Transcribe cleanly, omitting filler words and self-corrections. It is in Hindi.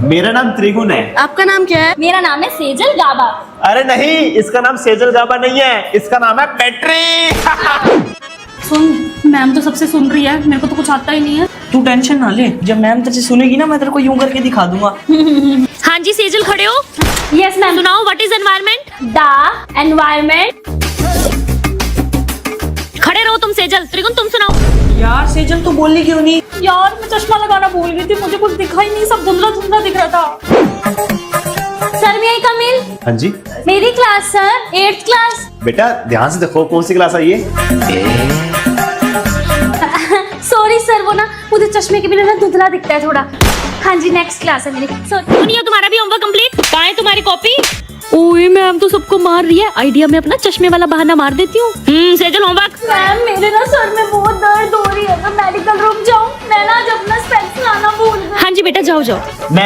मेरा नाम त्रिगुण है। आपका नाम क्या है? मेरा नाम है सेजल गाबा। अरे नहीं, इसका नाम सेजल गाबा नहीं है, इसका नाम है बैटरी। सुन, मैम तो सबसे सुन रही है, मेरे को तो कुछ आता ही नहीं है। तू टेंशन ना ले, जब मैम तेरे से सुनेगी ना मैं तेरे को यूं करके दिखा दूंगा। हाँ जी सेजल खड़े हो? Yes ma'am. सुनाओ what is environment? The environment. खड़े रहो तुम सेजल। त्रिगुण तुम सुनाओ। यार सेजल तू बोली क्यों नहीं? यार मैं चश्मा लगाना भूल गई थी, मुझे कुछ दिखा ही नहीं, सब धुंधला धुंधला दिख रहा था। सर मैं कम इन। हाँ जी मेरी क्लास सर, 8th क्लास। बेटा ध्यान से देखो, कौन सी क्लास आई है? सॉरी सर, वो ना मुझे चश्मे के बिना ना धुंधला दिखता है थोड़ा। हाँ जी नेक्स्ट क्लास है मेरी। सुनिए तुम्हारा भी होमवर्क कंप्लीट। कहाँ है तुम्हारी कॉपी? ओए मैम तो सबको मार रही है, आइडिया में अपना चश्मे वाला बहाना मार देती हूँ। सेजल होमवर्क। मैम मेरे ना सर में बहुत दर्द हो रही है, मैं मेडिकल रूम जाऊँ? मैं ना जब अपना स्पेक्स लाना भूल गई। हाँ जी बेटा जाओ जाओ। मैं